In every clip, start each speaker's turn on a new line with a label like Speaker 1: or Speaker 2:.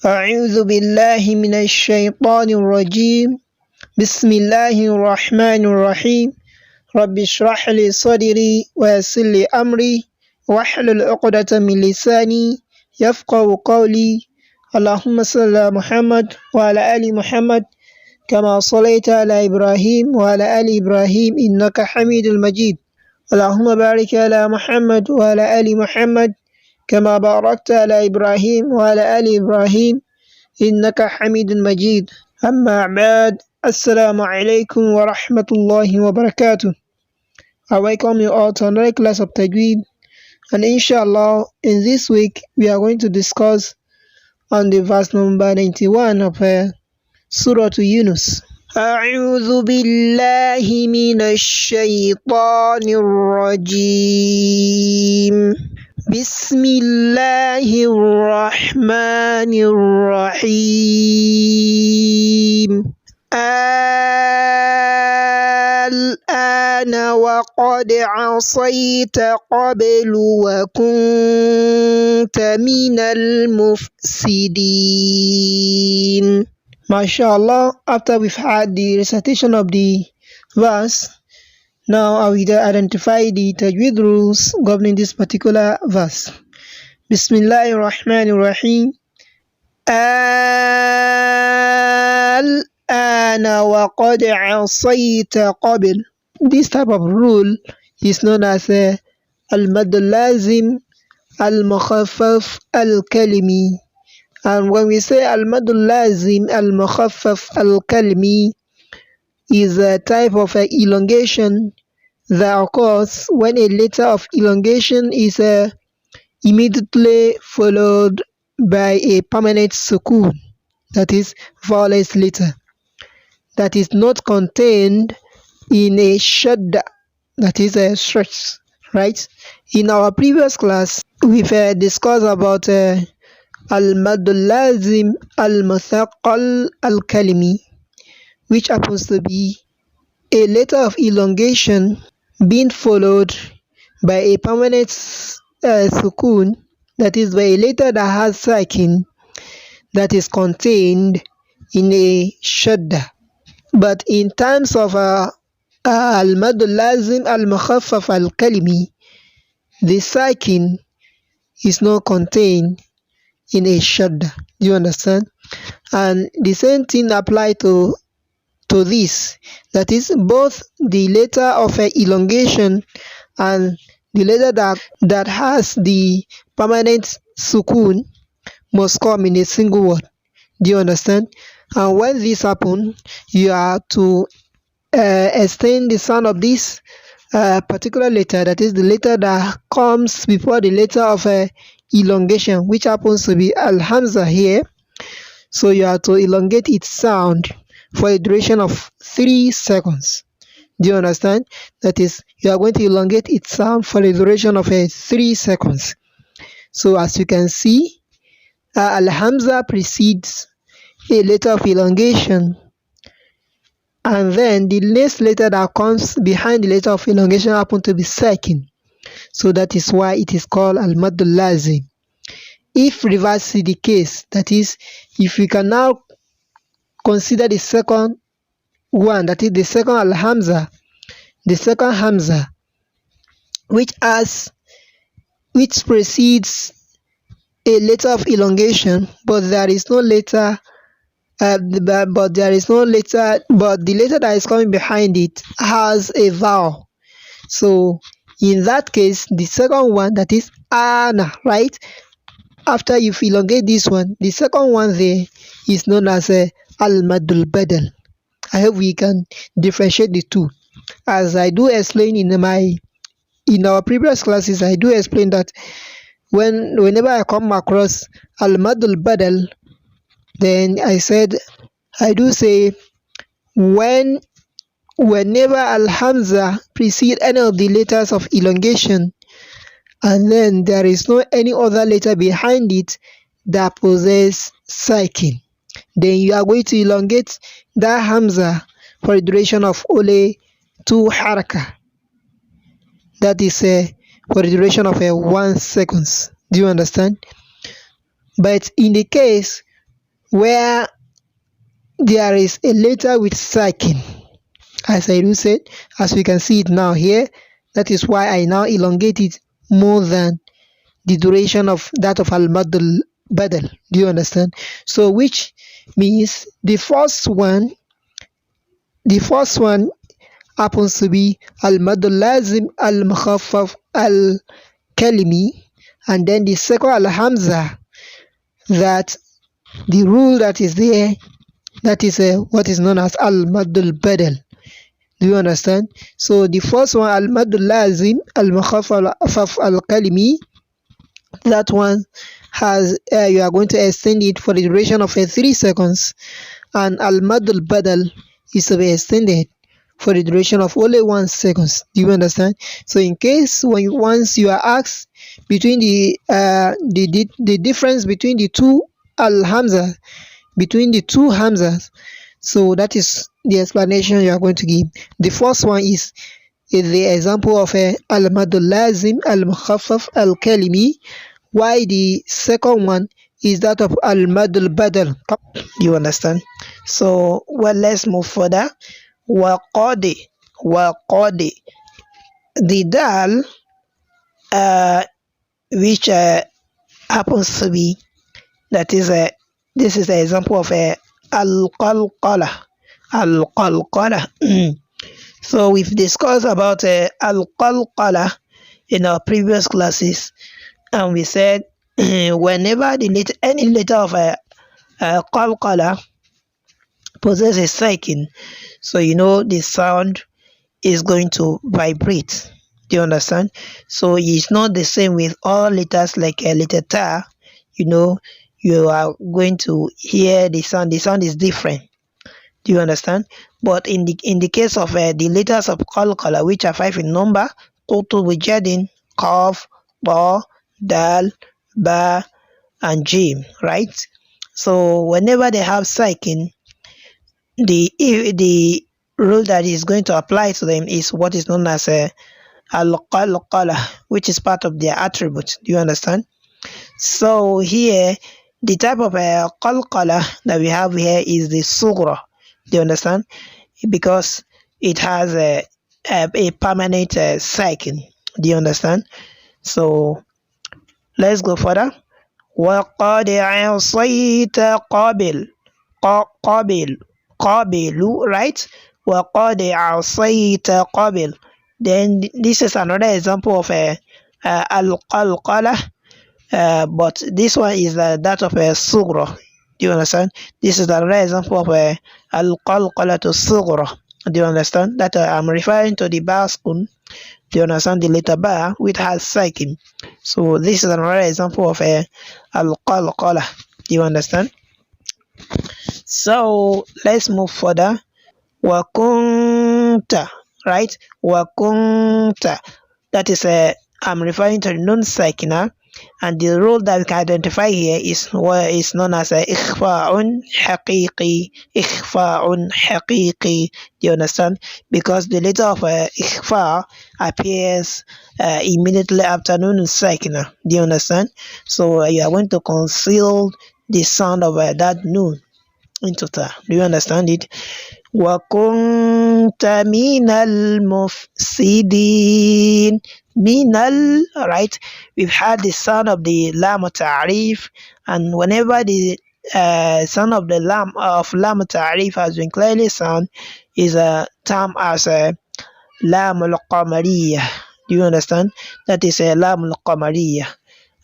Speaker 1: أعوذ بالله من الشيطان الرجيم بسم الله الرحمن الرحيم رب اشرح لي صدري ويسر لي أمري واحلل عقدة من لساني يفقه قولي اللهم صل على محمد وعلى آل محمد كما صليت على إبراهيم وعلى آل إبراهيم إنك حميد مجيد اللهم بارك على محمد وعلى آل محمد كما باركت على إبراهيم وعلى آل إبراهيم إنك حميد مجيد أما بعد السلام عليكم ورحمة الله وبركاته. I welcome you all to another class of Tajweed, and inshallah in this week we are going to discuss on the verse number 91 of Surah to Yunus. أعوذ بالله من الشيطان الرجيم بسم الله الرحمن الرحيم الآن وقد عصيت قبل وكنت من المفسدين. MashaAllah, after we've had the recitation of the verse, now I will identify the Tajweed rules governing this particular verse. Bismillahir Rahmanir Rahim. Al-ana wa qad asayta qabl. This type of rule is known as al-mad al-lazim al-mukhaffaf al-kalimi. And when we say al-mad al-lazim al-mukhaffaf al-kalimi, is a type of elongation that occurs when a letter of elongation is immediately followed by a permanent sukun, that is vowelless letter, that is not contained in a shadda, that is a stretch, right? In our previous class, we've discussed about al-mad al-lazim al-muthaqqal al-kalimi, which happens to be a letter of elongation being followed by a permanent sukun, that is by a letter that has sakin, that is contained in a shadda. But in terms of al-mad al-lazim al-mukhaffaf al-kalimi, the sakin is not contained in a shadda. Do you understand? And the same thing applies to this, that is both the letter of elongation and the letter that has the permanent sukun must come in a single word. Do you understand? And when this happens, you are to extend the sound of this particular letter, that is the letter that comes before the letter of elongation, which happens to be al-hamza here. So you are to elongate its sound for a duration of 3 seconds. Do you understand? That is, you are going to elongate its sound for a duration of 3 seconds. So as you can see, al-hamza precedes a letter of elongation, and then the next letter that comes behind the letter of elongation happens to be sakin. So that is why it is called al-mad al-lazim. If reverse is the case, that is, if we can now consider the second one, that is the second al-hamza, the second hamza, which precedes a letter of elongation, but there is no letter, but the letter that is coming behind it has a vowel. So in that case, the second one, that is ana, right? After you elongate this one, the second one there is known as al-madul badal. I hope we can differentiate the two. As I do explain in our previous classes, I do explain that whenever I come across al-madul badal, then I do say whenever al-hamza precedes any of the letters of elongation, and then there is no any other letter behind it that possesses sakin, then you are going to elongate that hamza for a duration of only 2 haraka. That is for the duration of 1 second. Do you understand? But in the case where there is a letter with sakin, as I do said, as we can see it now here. That is why I now elongate it more than the duration of that of al-madul badal. Do you understand? So which means the first one happens to be al-madul lazim al-mukhaffaf al-kalimi, and then the second al-hamza, that the rule that is there, that is what is known as al-madul badal. Do you understand? So the first one, al-madul lazim al-mukhaffaf al-kalimi, that one has you are going to extend it for the duration of 3 seconds, and al-madul badal is to be extended for the duration of only 1 second. Do you understand? So in case once you are asked between the difference between the two hamzas, so that is the explanation you are going to give. The first one is the example of al-madul lazim al-mukhaffaf al-kalimi, while the second one is that of al-madul badal. You understand? So let's move further. Waqadi, the dal, which happens to be, that is this is an example of al-qalqala. So we've discussed about al-qalqala in our previous classes, and we said whenever any letter of qalqala possesses a sakin, so the sound is going to vibrate. Do you understand? So it's not the same with all letters, like a letter ta. You are going to hear the sound. The sound is different. Do you understand? But in the case of the letters of qalqala, which are 5 in number: qutu, wajadin, qaf, ba, dal, ba, and jim, right? So whenever they have sakin, the rule that is going to apply to them is what is known as al-qalqala, which is part of their attribute. Do you understand? So here, the type of qalqala that we have here is the sughra. Do you understand? Because it has a permanent sakin. Do you understand? So let's go further. وَقَدْ عَصَيْتَ قَبِلُ, right? وَقَدْ عَصَيْتَ قَبِلُ. Then this is another example of al-qalqala, but this one is that of a sughra. Do you understand? This is another example of al-qalqala to sughra. Do you understand? That I'm referring to the baskun. Do you understand? The letter ba, which has sakin. So this is another example of al-qalqala. Do you understand? So let's move further. Wakunta, right? Wakunta. That is I'm referring to the nun sakina, and the rule that we can identify here is what is known as ikhfa'un haqiqi. Ikhfa'un haqiqi. Do you understand? Because the letter of ikhfa appears immediately after nun sakina. Do you understand? So you are going to conceal the sound of that nun into ta. Do you understand it? وَكُنْتَ مِنَ الْمُفْسِدِينَ. Minal, right? We've had the sound of the lam ta'rif, and whenever the sound of the lam ta'rif has been clearly sound, is a term as lam al-qamariyah. Do you understand? That is a lam al-qamariyah,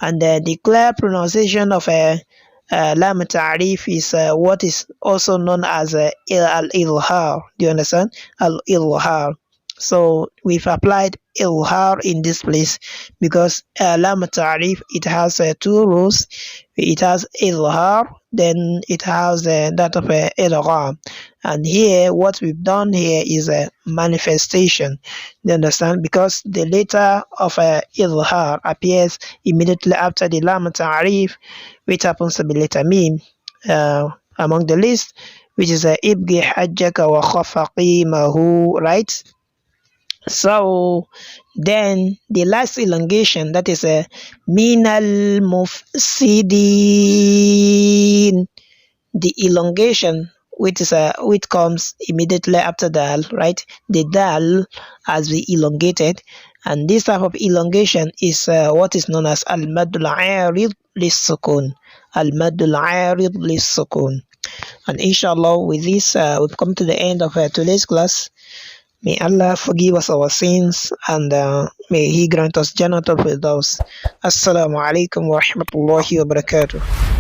Speaker 1: and the clear pronunciation of lam ta'rif is what is also known as al-ilhar. Do you understand? Al-ilhar. So we've applied ilhar in this place because lam ta'rif, it has 2 rules. It has ilhar, then it has that of idgham. And here, what we've done here is a manifestation. You understand? Because the letter of ilhar appears immediately after the lam ta'rif, which happens to be letter mim among the list, which is ibgi hajjaka wa khafaqimahu, right? So then the last elongation, that is minal mufsidin. the elongation which comes immediately after dal, right? The dal has been elongated, and this type of elongation is what is known as al-maddul arid lis-sukun. Al-maddul arid lis-sukun. And inshallah, with this, we've come to the end of today's class. May Allah forgive us our sins, and may He grant us Jannatul Firdaus. Assalamu alaikum wa rahmatullahi wa barakatuh.